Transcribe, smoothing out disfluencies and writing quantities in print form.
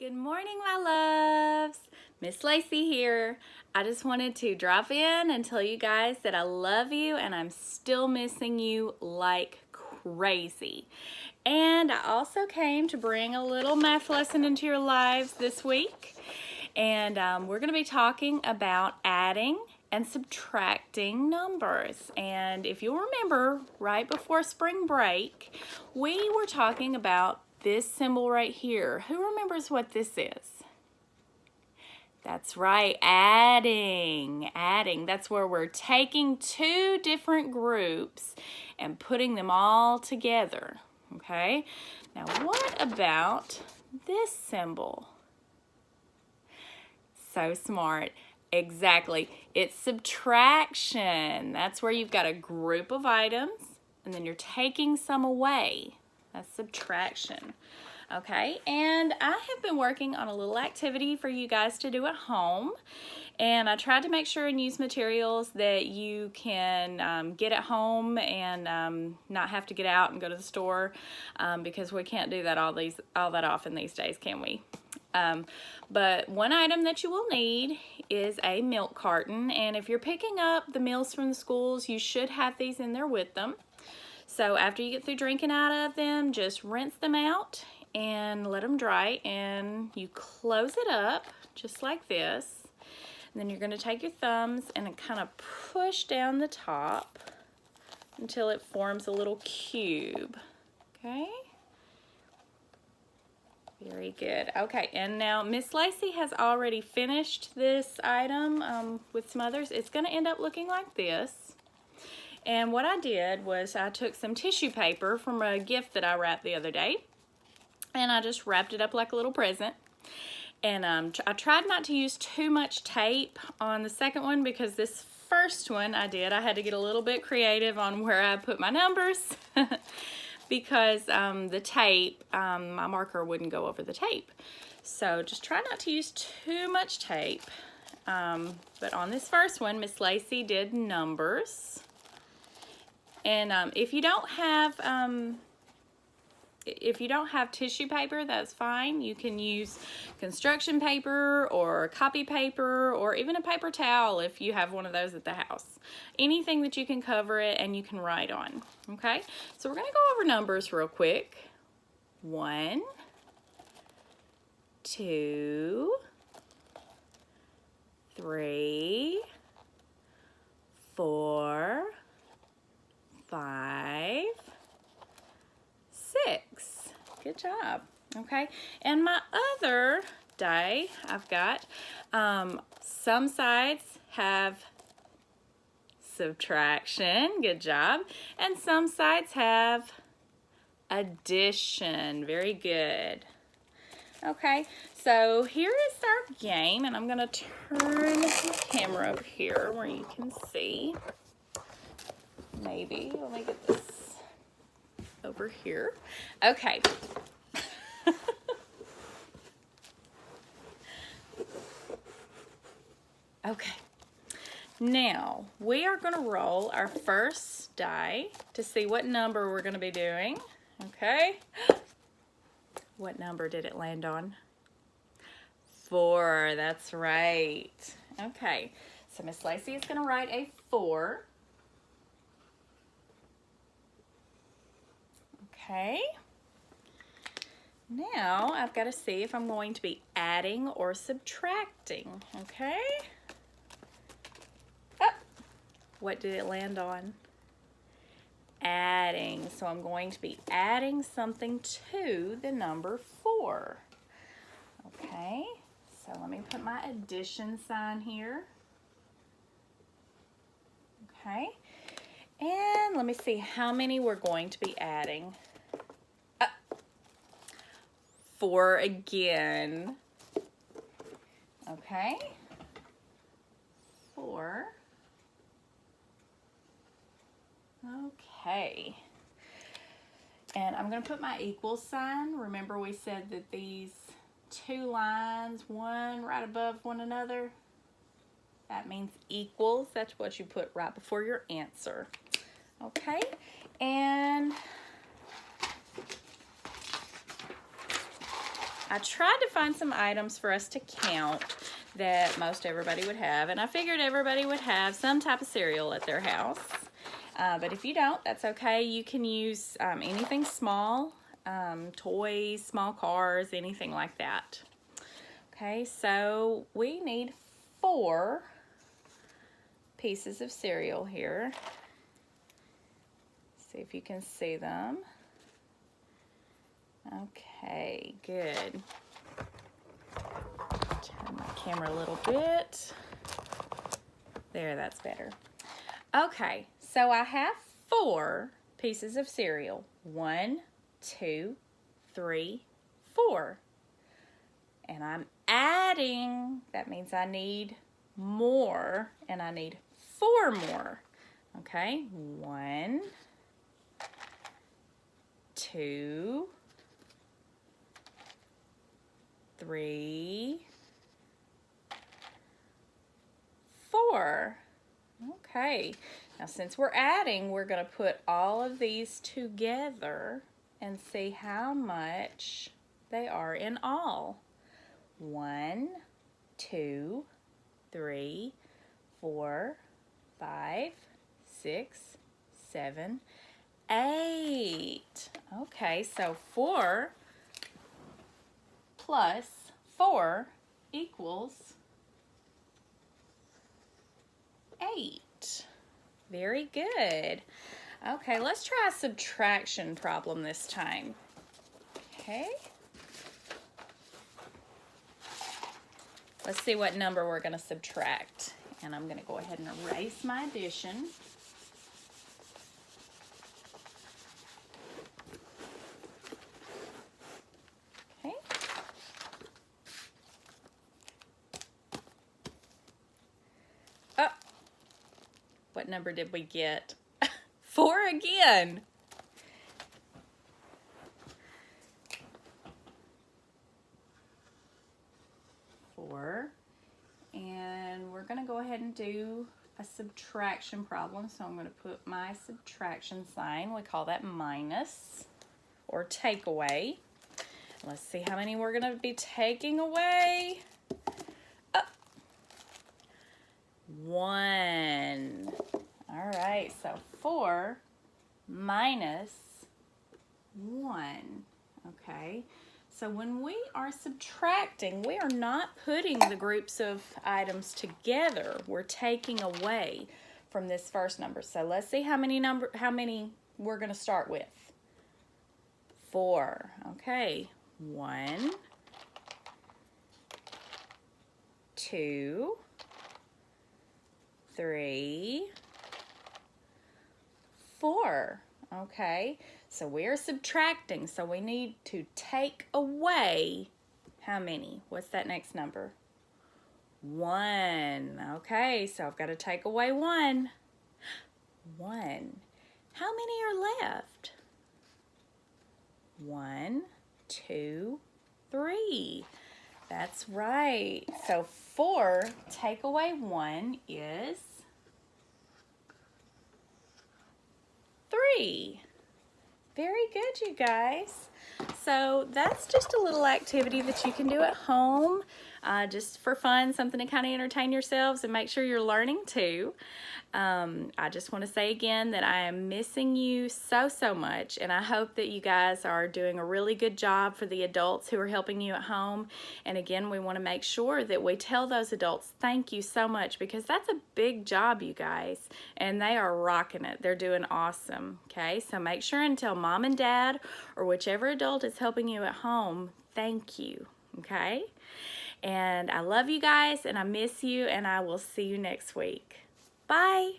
Good morning, my loves. Miss Lacey here. I just wanted to drop in and tell you guys that I love you and I'm still missing you like crazy. And I also came to bring a little math lesson into your lives this week. And we're going to be talking about adding and subtracting numbers. And if you'll remember, right before spring break, we were talking about this symbol right here. Who remembers what this is? That's right, adding. That's where we're taking two different groups and putting them all together, okay? Now what about this symbol? So smart. Exactly. It's subtraction. That's where you've got a group of items and then you're taking some away. That's subtraction. Okay, and I have been working on a little activity for you guys to do at home, and I tried to make sure and use materials that you can get at home and not have to get out and go to the store, because we can't do that all that often these days, can we? But one item that you will need is a milk carton, and if you're picking up the meals from the schools, you should have these in there with them. So after you get through drinking out of them, just rinse them out and let them dry, and you close it up just like this. And then you're going to take your thumbs and kind of push down the top until it forms a little cube. Okay? Very good. Okay, and now Miss Lacey has already finished this item with some others. It's going to end up looking like this. And what I did was I took some tissue paper from a gift that I wrapped the other day, and I just wrapped it up like a little present. And I tried not to use too much tape on the second one because this first one I had to get a little bit creative on where I put my numbers because the tape, my marker wouldn't go over the tape. So just try not to use too much tape. But on this first one, Miss Lacey did numbers. And if you don't have tissue paper, that's fine. You can use construction paper or copy paper or even a paper towel if you have one of those at the house. Anything that you can cover it and you can write on. Okay, so we're going to go over numbers real quick. 1, 2, 3, 4, 5, 6. Good job. Okay, and my other die I've got, some sides have subtraction, good job, and some sides have addition. Very good. Okay, so here is our game, and I'm going to turn the camera over here where you can see. Maybe. Let me get this over here. Okay. Okay. Now, we are going to roll our first die to see what number we're going to be doing. Okay. What number did it land on? 4. That's right. Okay. So Miss Lacey is going to write a 4. Okay, now I've got to see if I'm going to be adding or subtracting, okay? Oh, what did it land on? Adding, so I'm going to be adding something to the number 4. Okay, so let me put my addition sign here. Okay, and let me see how many we're going to be adding. 4 again. Okay. 4. Okay. And I'm going to put my equal sign. Remember we said that these two lines, one right above one another, that means equals. That's what you put right before your answer. Okay. And I tried to find some items for us to count that most everybody would have, and I figured everybody would have some type of cereal at their house. But if you don't, that's okay. You can use anything small, toys, small cars, anything like that. Okay, so we need 4 pieces of cereal here. See if you can see them. Okay, good. Turn my camera a little bit. There, that's better. Okay, so I have 4 pieces of cereal. 1, 2, 3, 4. And I'm adding, that means I need more, and I need 4 more. Okay, 1, 2, 3, 4. Okay, now since we're adding, we're going to put all of these together and see how much they are in all. 1, 2, 3, 4, 5, 6, 7, 8. Okay, so 4 plus 4 equals 8. Very good. Okay, let's try a subtraction problem this time. Okay. Let's see what number we're going to subtract. And I'm going to go ahead and erase my addition. Okay. Oh, what number did we get? 4 again. And we're going to go ahead and do a subtraction problem. So I'm going to put my subtraction sign. We call that minus or take away. Let's see how many we're going to be taking away. Oh, 1. All right, so 4 minus 1. Okay. So when we are subtracting, we are not putting the groups of items together. We're taking away from this first number. So let's see how many we're going to start with. 4. Okay. 1, 2, 3, 4. Okay. So we're subtracting, so we need to take away how many? What's that next number? 1. Okay, so I've got to take away 1. 1. How many are left? 1, 2, 3. That's right. So 4 take away 1 is 3. Very good, you guys. So that's just a little activity that you can do at home, just for fun, something to kind of entertain yourselves and make sure you're learning too. I just want to say again that I am missing you so much, and I hope that you guys are doing a really good job for the adults who are helping you at home. And again, we want to make sure that we tell those adults thank you so much, because that's a big job, you guys, and they are rocking it. They're doing awesome. Okay, so make sure and tell mom and dad or whichever adult is helping you at home thank you. Okay, and I love you guys, and I miss you, and I will see you next week. Bye.